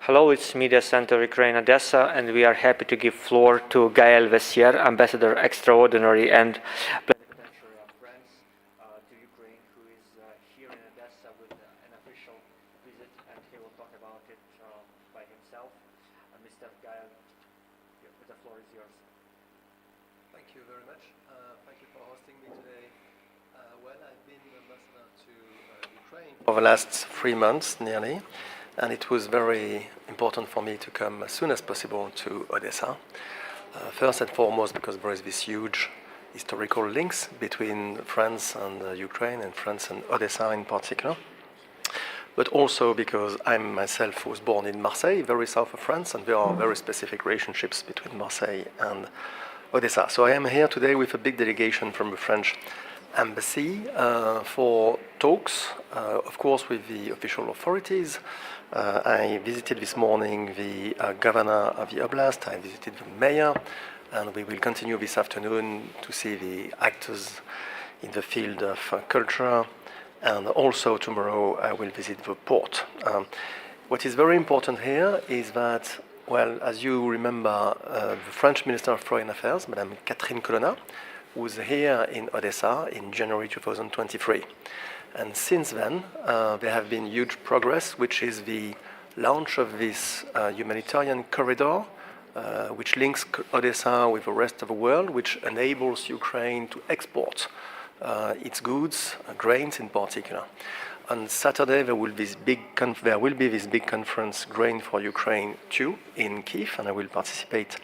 Hello, it's Media Center Ukraine and Odesa, and we are happy to give floor to Gaël Veyssière, Ambassador Extraordinary and Plenipotentiary of France to Ukraine, who is here in Odesa with an official visit, and he will talk about it by himself. Mr. Gaël, the floor is yours. Thank you very much. Thank you for hosting me today. I've been ambassador to Ukraine for the last 3 months nearly, and it was very important for me to come as soon as possible to Odesa. First and foremost because there is this huge historical links between France and Ukraine, and France and Odesa in particular. But also because I myself was born in Marseille, very south of France, and there are very specific relationships between Marseille and Odesa. So I am here today with a big delegation from the French embassy for talks, of course, with the official authorities. I visited this morning the governor of the oblast, I visited the mayor, and we will continue this afternoon to see the actors in the field of culture, and also tomorrow I will visit the port. What is very important here is that, well, as you remember, the French Minister of Foreign Affairs, Madame Catherine Colonna, was here in Odesa in January 2023. And since then, there have been huge progress, which is the launch of this humanitarian corridor, which links Odesa with the rest of the world, which enables Ukraine to export its goods, grains in particular. On Saturday, there will be this big conference, Grain for Ukraine 2, in Kyiv, and I will participate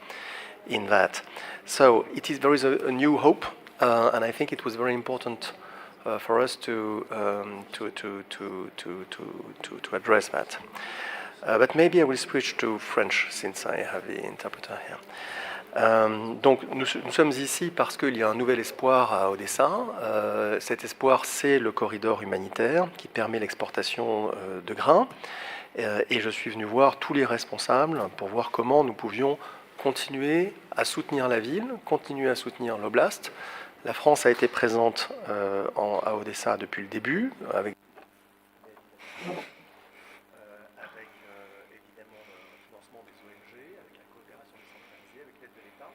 in that. So there is a new hope, and I think it was very important for us to address that. But maybe I will switch to French since I have the interpreter here. Donc nous sommes ici parce qu'il y a un nouvel espoir à Odessa. Cet espoir, c'est le corridor humanitaire qui permet l'exportation de grains. Et je suis venu voir tous les responsables pour voir comment nous pouvions continuer à soutenir la ville, continuer à soutenir l'oblast. La France a été présente à Odessa depuis le début, avec évidemment le financement des ONG, avec la coopération décentralisée, avec l'aide de l'État.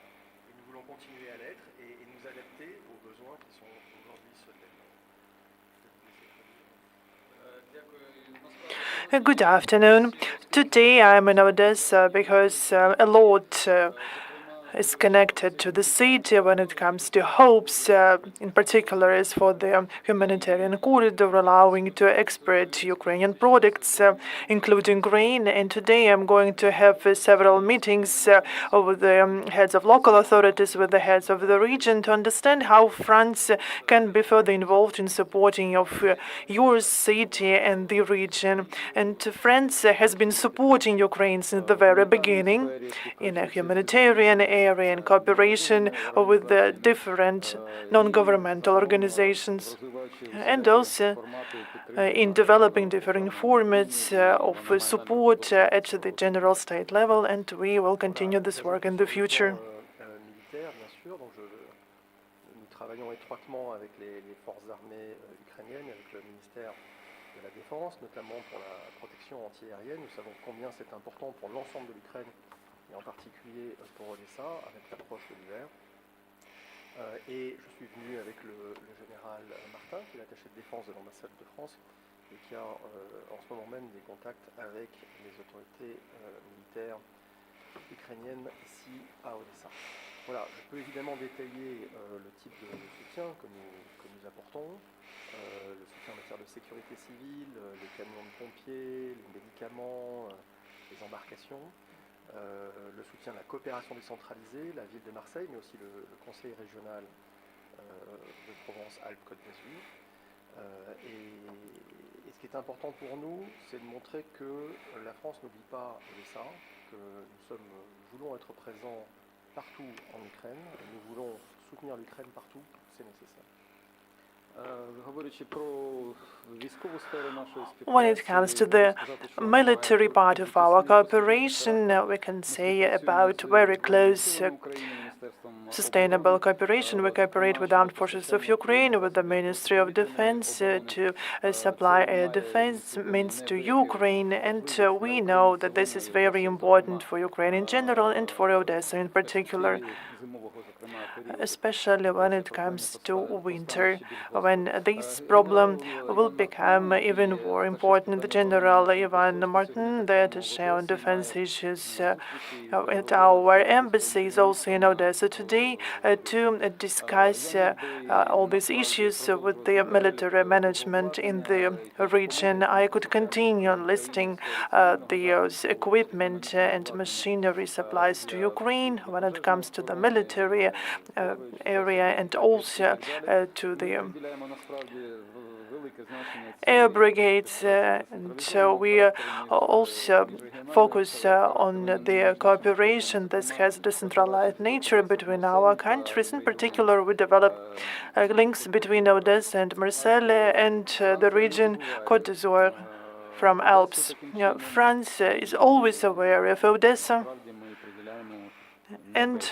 Et nous voulons continuer à l'être et nous adapter aux besoins qui sont aujourd'hui ceux de l'État. Good afternoon. Today I'm in Odessa because a lot is connected to the city when it comes to hopes, in particular is for the humanitarian corridor allowing to export Ukrainian products, including grain. And today I'm going to have several meetings with the heads of local authorities, with the heads of the region, to understand how France can be further involved in supporting of your city and the region. And France has been supporting Ukraine since the very beginning in a humanitarian area, in cooperation with the different non-governmental organizations, and also in developing different formats of support at the general state level, and we will continue this work in the future. Nous travaillons étroitement avec les forces armées ukrainiennes, avec le ministère de la Défense, notamment pour la protection antiaérienne. Nous savons combien c'est important pour l'ensemble de l'Ukraine, et en particulier pour Odessa, avec l'approche de l'hiver. Et je suis venu avec le général Martin, qui est l'attaché de défense de l'ambassade de France, et qui a en ce moment même des contacts avec les autorités militaires ukrainiennes ici à Odessa. Voilà, je peux évidemment détailler le type de soutien que nous apportons, le soutien en matière de sécurité civile, les camions de pompiers, les médicaments, les embarcations. Le soutien de la coopération décentralisée, la ville de Marseille, mais aussi le conseil régional de Provence-Alpes-Côte d'Azur. Et ce qui est important pour nous, c'est de montrer que la France n'oublie pas Odessa, que nous voulons être présents partout en Ukraine, et nous voulons soutenir l'Ukraine partout où c'est nécessaire. When it comes to the military part of our cooperation, we can say about very close sustainable cooperation. We cooperate with the Armed Forces of Ukraine, with the Ministry of Defense to supply air defense means to Ukraine, and we know that this is very important for Ukraine in general and for Odessa in particular, especially when it comes to winter, when this problem will become even more important. The General Ivan Martin, the attaché on defense issues at our embassy, is also in Odessa today to discuss all these issues with the military management in the region. I could continue listing the equipment and machinery supplies to Ukraine when it comes to the military area and also to the air brigades. And so we also focus on the cooperation that has decentralized nature between our countries. In particular, we develop links between Odessa and Marseille and the region Côte d'Azur from Alps. France is always aware of Odessa. And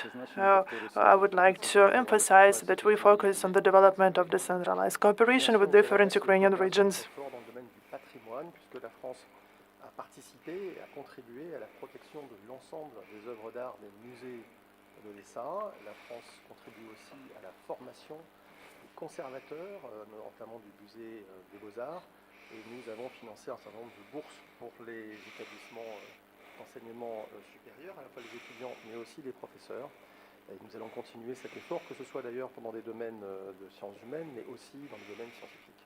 I would like to emphasize that we focus on the development of decentralized cooperation with different Ukrainian regions. Dans le domaine du patrimoine, puisque la France a participé et a contribué à la protection de l'ensemble des œuvres d'art des musées d'Odessa. La France contribue aussi à la formation des conservateurs, notamment du musée des Beaux-Arts. Et nous avons financé un certain nombre de bourses pour les établissements d'enseignement supérieur, à la fois les étudiants, mais aussi les professeurs. Et nous allons continuer cet effort, que ce soit d'ailleurs dans des domaines de sciences humaines, mais aussi dans les domaines scientifiques.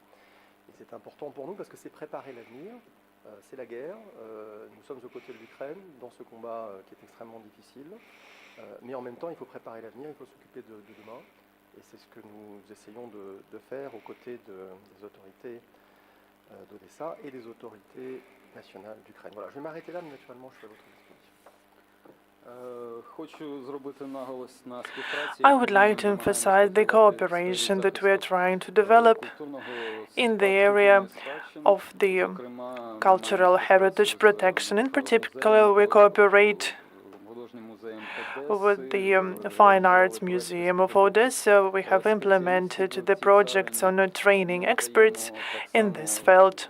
Et c'est important pour nous parce que c'est préparer l'avenir, c'est la guerre. Nous sommes aux côtés de l'Ukraine dans ce combat qui est extrêmement difficile. Mais en même temps, il faut préparer l'avenir, il faut s'occuper de demain. Et c'est ce que nous essayons de faire aux côtés des autorités d'Odessa et des autorités nationales d'Ukraine. Voilà, je vais m'arrêter là, mais naturellement, je suis à votre disposition. I would like to emphasize the cooperation that we are trying to develop in the area of the cultural heritage protection. In particular, we cooperate with the Fine Arts Museum of Odessa. We have implemented the projects on training experts in this field.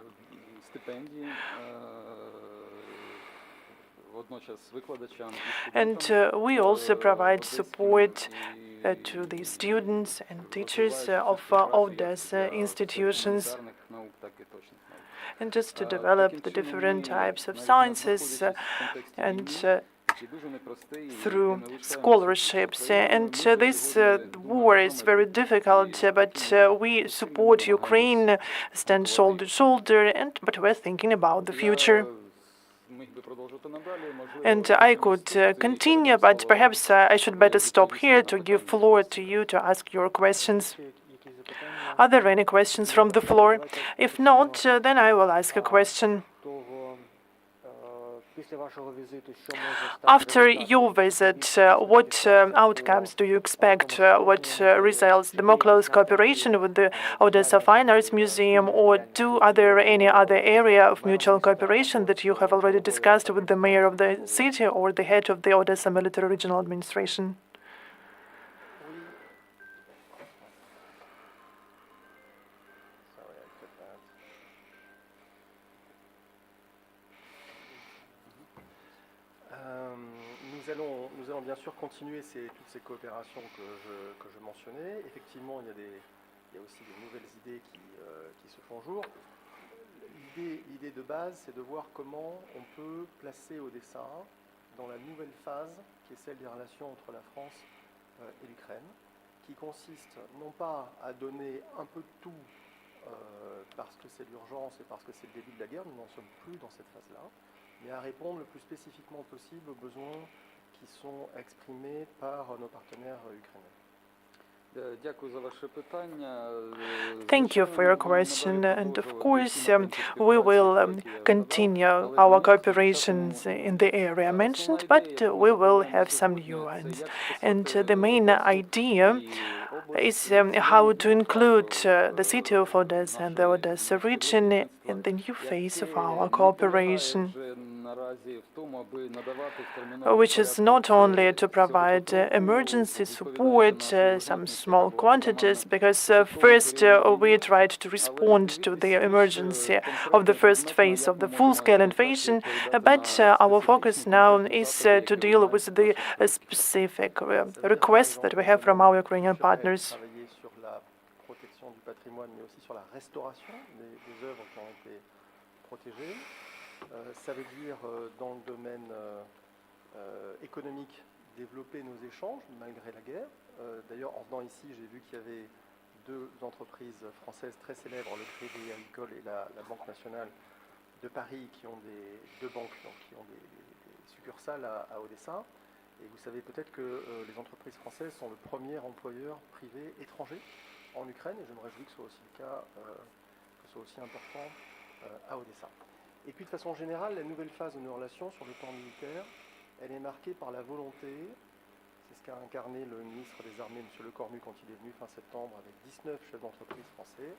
And we also provide support to the students and teachers of Odessa institutions, and just to develop the different types of sciences and through scholarships. And this war is very difficult, but we support Ukraine, stand shoulder to shoulder, but we're thinking about the future. And I could continue, but perhaps I should better stop here to give floor to you to ask your questions. Are there any questions from the floor? If not, then I will ask a question. After your visit, what outcomes do you expect? What results? The more close cooperation with the Odessa Fine Arts Museum, or are there any other area of mutual cooperation that you have already discussed with the mayor of the city or the head of the Odessa Military Regional Administration? Nous allons bien sûr continuer toutes ces coopérations que je mentionnais. Effectivement, il y a aussi des nouvelles idées qui se font jour. L'idée de base, c'est de voir comment on peut placer Odessa dans la nouvelle phase qui est celle des relations entre la France et l'Ukraine, qui consiste non pas à donner un peu de tout parce que c'est l'urgence et parce que c'est le début de la guerre, nous n'en sommes plus dans cette phase-là, mais à répondre le plus spécifiquement possible aux besoins qui sont exprimés par nos partenaires ukrainiens. Thank you for your question, and of course we will continue our cooperations in the area mentioned, but we will have some new ones. And the main idea is how to include the city of Odessa and the Odessa region in the new phase of our cooperation. which is not only to provide emergency support, some small quantities, because first we tried to respond to the emergency of the first phase of the full-scale invasion, but our focus now is to deal with the specific requests that we have from our Ukrainian partners. Travailler sur la protection du patrimoine, mais aussi sur la restauration des œuvres qui ont été protégées. Ça veut dire, dans le domaine économique, développer nos échanges malgré la guerre. D'ailleurs, en venant ici, j'ai vu qu'il y avait deux entreprises françaises très célèbres, le Crédit Agricole et la Banque nationale de Paris, qui ont deux banques, donc, qui ont des succursales à Odessa. Et vous savez peut-être que les entreprises françaises sont le premier employeur privé étranger en Ukraine, et je me réjouis que ce soit aussi le cas, que ce soit aussi important à Odessa. Et puis de façon générale, la nouvelle phase de nos relations sur le plan militaire, elle est marquée par la volonté, c'est ce qu'a incarné le ministre des Armées, M. Lecornu, quand il est venu fin septembre, avec 19 chefs d'entreprise français,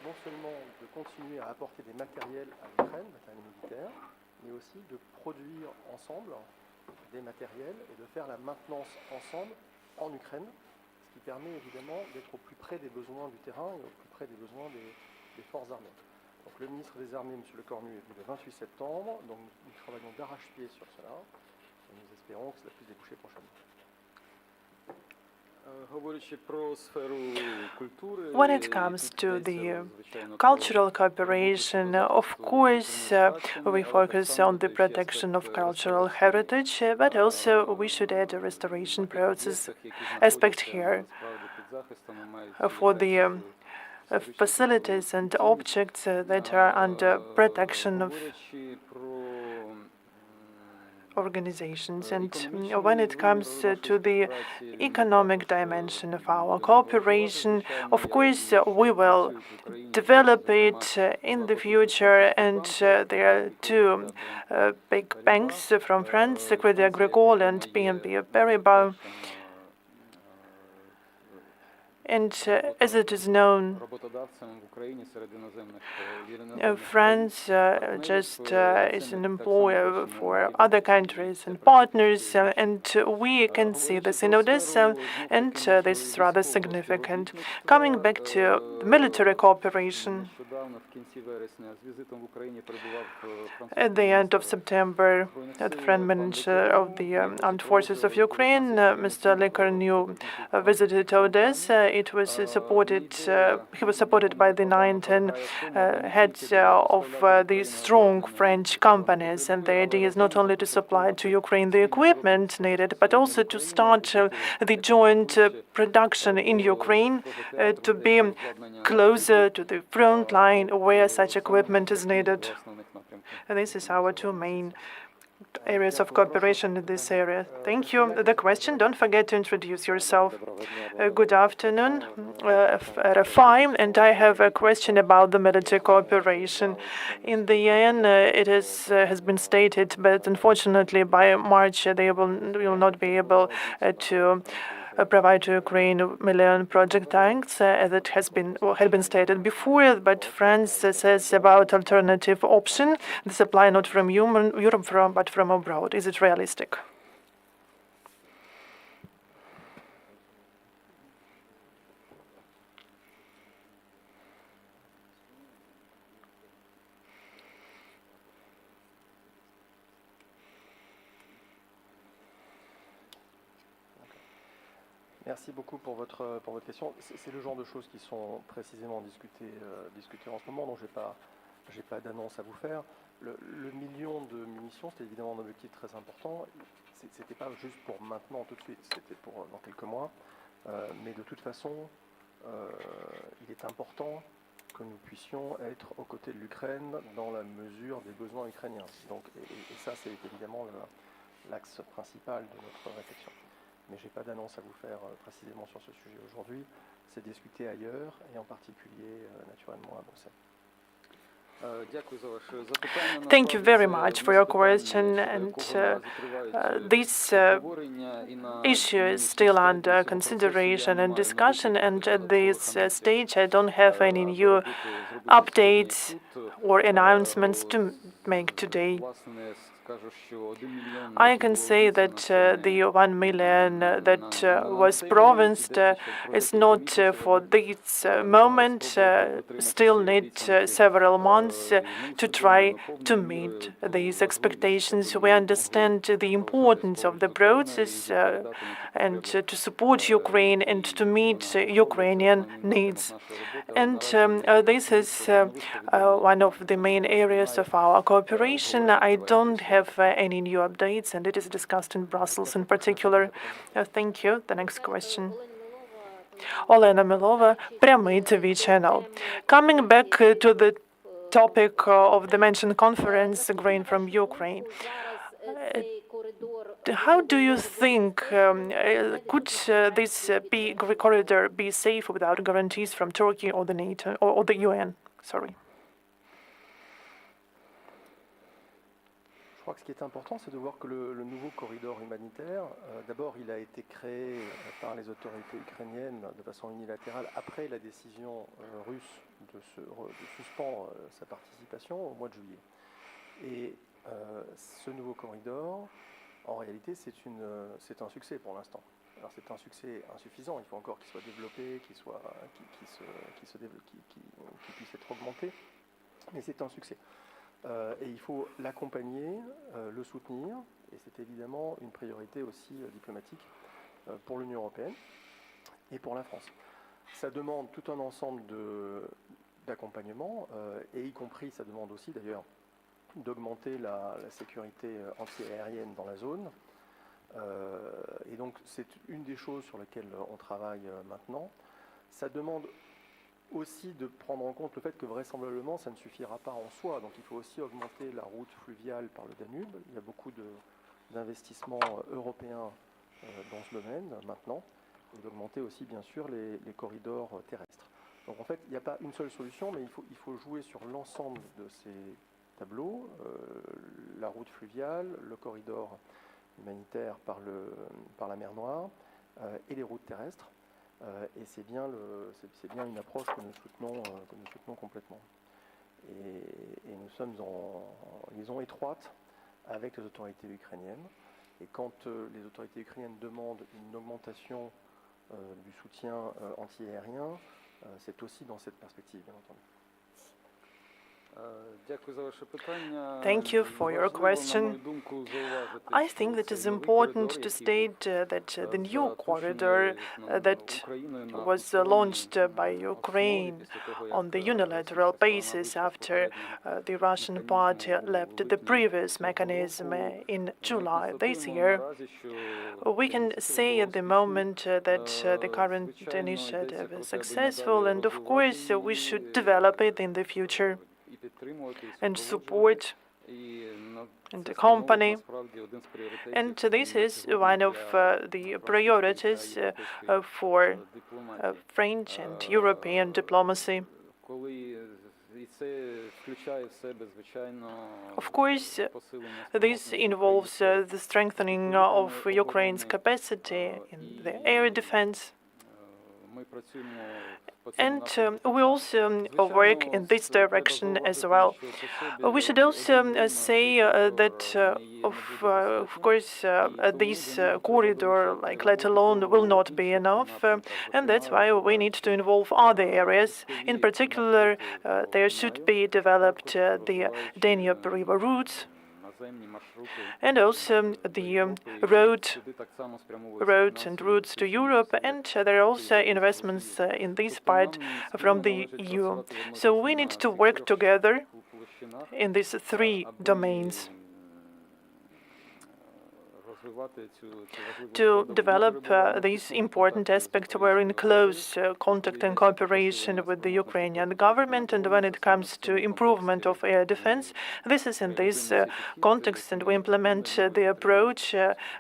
non seulement de continuer à apporter des matériels à l'Ukraine, matériels militaires, mais aussi de produire ensemble des matériels et de faire la maintenance ensemble en Ukraine, ce qui permet évidemment d'être au plus près des besoins du terrain et au plus près des besoins des forces armées. Donc le ministre des Armées, M. Lecornu, est venu le 28 septembre, donc nous travaillons d'arrache-pied sur cela et nous espérons que cela puisse déboucher prochainement. When it comes to the cultural cooperation, of course, we focus on the protection of cultural heritage, but also we should add a restoration process aspect here for the facilities and objects that are under protection of organizations. And when it comes to the economic dimension of our cooperation, of course, we will develop it in the future. And there are two big banks from France, Crédit Agricole and BNP Paribas. And as it is known, France just is an employer for other countries and partners, and we can see this in Odessa, and this is rather significant. Coming back to military cooperation, at the end of September, the Foreign Minister of the Armed Forces of Ukraine, Mr. Lecornu, visited Odessa. It was supported. He was supported by the 9 10 heads of the strong French companies, and the idea is not only to supply to Ukraine the equipment needed, but also to start the joint production in Ukraine to be closer to the front line where such equipment is needed. And this is our two main areas of cooperation in this area. Thank you. The question, don't forget to introduce yourself. Good afternoon, RFI, and I have a question about the military cooperation. In the UN, it has been stated, but unfortunately by March they will not be able to provide to Ukraine million project tanks, as it had been stated before. But France says about alternative option, the supply not from Europe, but from abroad. Is it realistic? Merci beaucoup pour votre question. C'est le genre de choses qui sont précisément discutées en ce moment, donc j'ai pas d'annonce à vous faire. Le million de munitions, c'était évidemment un objectif très important. C'était pas juste pour maintenant tout de suite, c'était pour dans quelques mois. Mais de toute façon, il est important que nous puissions être aux côtés de l'Ukraine dans la mesure des besoins ukrainiens. Donc, et ça, c'est évidemment l'axe principal de notre réflexion. Mais je n'ai pas d'annonce à vous faire précisément sur ce sujet aujourd'hui. C'est discuté ailleurs, et en particulier, naturellement, à Bruxelles. Thank you very much for your question. And this issue is still under consideration and discussion. And at this stage, I don't have any new updates or announcements to make today. I can say that the 1 million that was promised is not for this moment. Still need several months to try to meet these expectations. We understand the importance of the process and to support Ukraine and to meet Ukrainian needs. And this is one of the main areas of our cooperation. I don't have any new updates, and it is discussed in Brussels in particular. Thank you. The next question. Olena Milova, Прямий TV channel. Coming back to the topic of the mentioned conference, grain from Ukraine. How do you think could this corridor be safe without guarantees from Turkey or the NATO or the UN? Sorry. Je crois que ce qui est important, c'est de voir que le nouveau corridor humanitaire, d'abord, il a été créé par les autorités ukrainiennes de façon unilatérale après la décision russe de suspendre sa participation au mois de juillet. Et ce nouveau corridor, en réalité, c'est un succès pour l'instant. Alors c'est un succès insuffisant, il faut encore qu'il soit développé, qu'il puisse être augmenté, mais c'est un succès. Et il faut l'accompagner, le soutenir, et c'est évidemment une priorité aussi diplomatique pour l'Union européenne et pour la France. Ça demande tout un ensemble d'accompagnement, et y compris, ça demande aussi d'ailleurs d'augmenter la sécurité anti-aérienne dans la zone. Et donc c'est une des choses sur lesquelles on travaille maintenant. Ça demande aussi de prendre en compte le fait que vraisemblablement ça ne suffira pas en soi, donc il faut aussi augmenter la route fluviale par le Danube. Il y a beaucoup d'investissements européens dans ce domaine maintenant, et d'augmenter aussi bien sûr les corridors terrestres. Donc en fait il n'y a pas une seule solution, mais il faut jouer sur l'ensemble de ces tableaux, la route fluviale, le corridor humanitaire par la mer Noire et les routes terrestres. Et c'est bien une approche que nous soutenons complètement. Et nous sommes en liaison étroite avec les autorités ukrainiennes. Et quand les autorités ukrainiennes demandent une augmentation du soutien anti-aérien, c'est aussi dans cette perspective, bien entendu. Thank you for your question. I think that it is important to state that the new corridor that was launched by Ukraine on the unilateral basis after the Russian party left the previous mechanism in July this year, we can say at the moment that the current initiative is successful, and of course we should develop it in the future and support and accompany. And this is one of the priorities for French and European diplomacy. Of course, this involves the strengthening of Ukraine's capacity in the air defense. And we also work in this direction as well. We should also say that, of course, this corridor, let alone, will not be enough, and that's why we need to involve other areas. In particular, there should be developed the Danube River routes, and also the roads and routes to Europe, and there are also investments in this part from the EU. So we need to work together in these three domains to develop these important aspects. We're in close contact and cooperation with the Ukrainian government, and when it comes to improvement of air defense, this is in this context, and we implement the approach,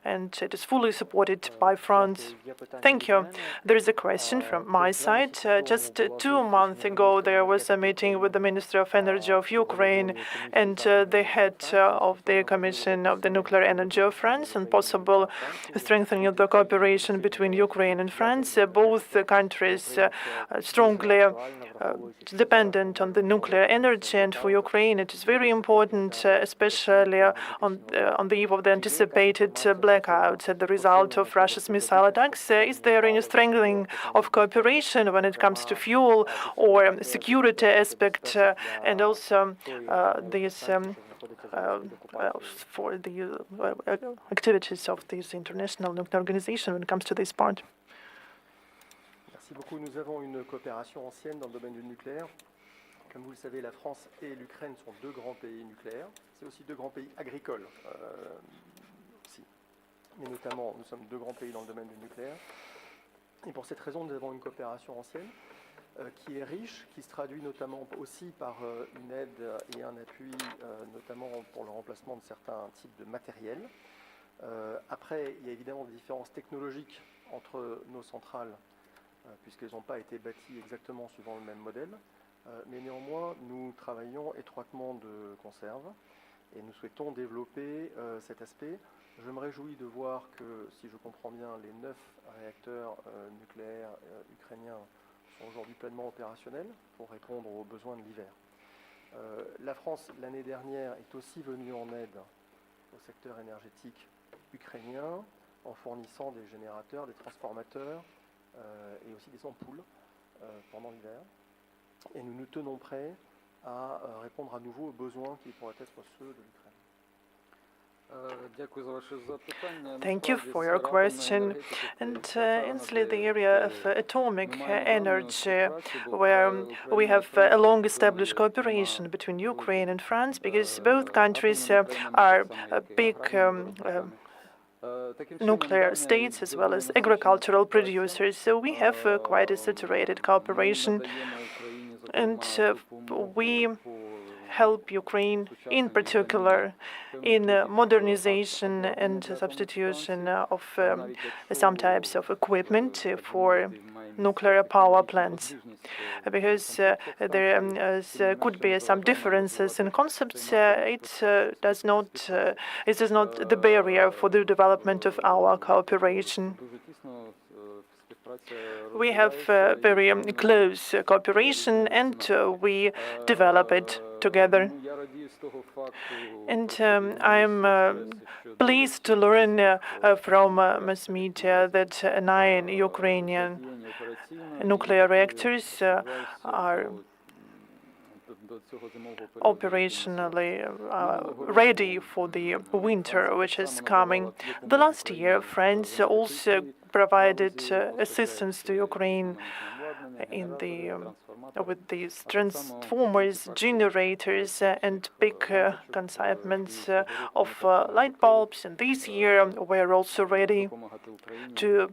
and it is fully supported by France. Thank you. There is a question from my side. Just 2 months ago, there was a meeting with the Minister of Energy of Ukraine and the head of the Commission of the Nuclear Energy of France, and possible strengthening of the cooperation between Ukraine and France. Both countries strongly dependent on the nuclear energy, and for Ukraine it is very important, especially on the eve of the anticipated blackout as the result of Russia's missile attacks. Is there any strengthening of cooperation when it comes to fuel or security aspect, and also these for the activities of this international nuclear organization when it comes to this part? Merci beaucoup. Nous avons une coopération ancienne dans le domaine du nucléaire. Comme vous le savez, la France et l'Ukraine sont deux grands pays nucléaires. C'est aussi deux grands pays agricoles aussi. Mais notamment, nous sommes deux grands pays dans le domaine du nucléaire. Et pour cette raison, nous avons une coopération ancienne qui est riche, qui se traduit notamment aussi par une aide et un appui, notamment pour le remplacement de certains types de matériel. Après, il y a évidemment des différences technologiques entre nos centrales, puisqu'elles n'ont pas été bâties exactement suivant le même modèle. Mais néanmoins, nous travaillons étroitement de conserve et nous souhaitons développer cet aspect. Je me réjouis de voir que, si je comprends bien, les 9 réacteurs nucléaires ukrainiens sont aujourd'hui pleinement opérationnels pour répondre aux besoins de l'hiver. La France, l'année dernière, est aussi venue en aide au secteur énergétique ukrainien en fournissant des générateurs, des transformateurs et aussi des ampoules pendant l'hiver. Et nous nous tenons prêts à répondre à nouveau aux besoins qui pourraient être ceux de l'Ukraine. Thank you for your question. And instantly the area of atomic energy, where we have a long-established cooperation between Ukraine and France, because both countries are big nuclear states as well as agricultural producers. So we have quite a saturated cooperation, and we help Ukraine in particular in modernization and substitution of some types of equipment for nuclear power plants, because there could be some differences in concepts. It is not the barrier for the development of our cooperation. We have very close cooperation, and we develop it together. And I'm pleased to learn from mass media that 9 Ukrainian nuclear reactors are operationally ready for the winter, which is coming. The last year, France also provided assistance to Ukraine in with these transformers, generators, and big consignments of light bulbs. And this year, we're also ready to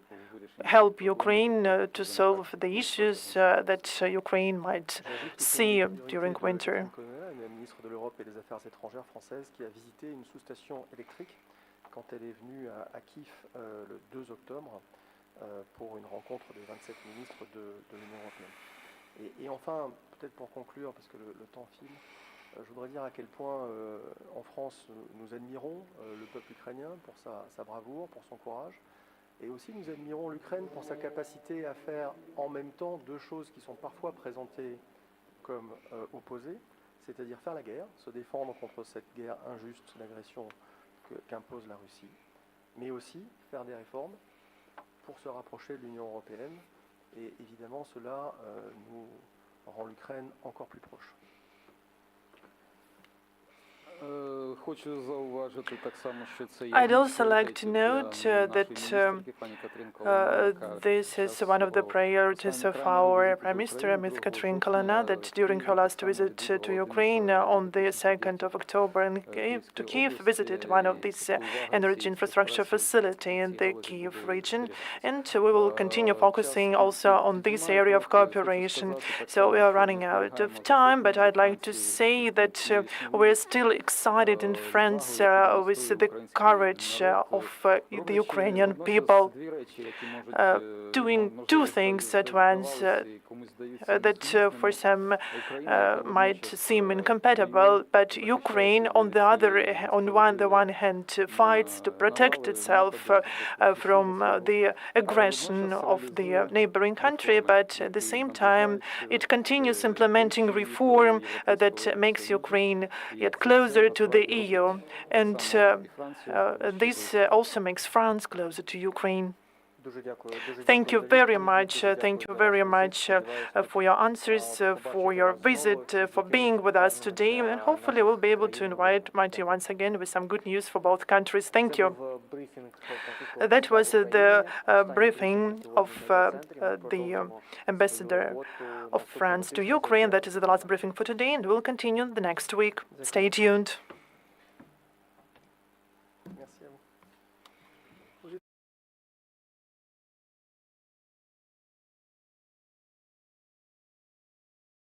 help Ukraine to solve the issues that Ukraine might see during winter. La ministre de l'Europe et des Affaires étrangères française qui a visité une sous-station électrique quand elle est venue à Kiev le 2 octobre pour une rencontre des 27 ministres de l'Union européenne. Et enfin, peut-être pour conclure, parce que le temps file, je voudrais dire à quel point en France nous admirons le peuple ukrainien pour sa bravoure, pour son courage. Et aussi, nous admirons l'Ukraine pour sa capacité à faire en même temps deux choses qui sont parfois présentées comme opposées, c'est-à-dire faire la guerre, se défendre contre cette guerre injuste d'agression qu'impose la Russie, mais aussi faire des réformes pour se rapprocher de l'Union européenne. Et évidemment, cela nous rend l'Ukraine encore plus proche. I'd also like to note that this is one of the priorities of our Prime Minister, Ms. Katerin Kalina, that during her last visit to Ukraine on the 2nd of October to Kiev, visited one of these energy infrastructure facility in the Kiev region. And we will continue focusing also on this area of cooperation. So we are running out of time, but I'd like to say that we're still excited and friends with the courage of the Ukrainian people, doing two things at once that for some might seem incompatible, but Ukraine, on the one hand, fights to protect itself from the aggression of the neighboring country, but at the same time, it continues implementing reform that makes Ukraine yet closer to the EU, and this also makes France closer to Ukraine. Thank you very much. Thank you very much for your answers, for your visit, for being with us today. And hopefully we'll be able to invite you once again with some good news for both countries. Thank you. That was the briefing of the ambassador of France to Ukraine. That is the last briefing for today, and we'll continue the next week. Stay tuned.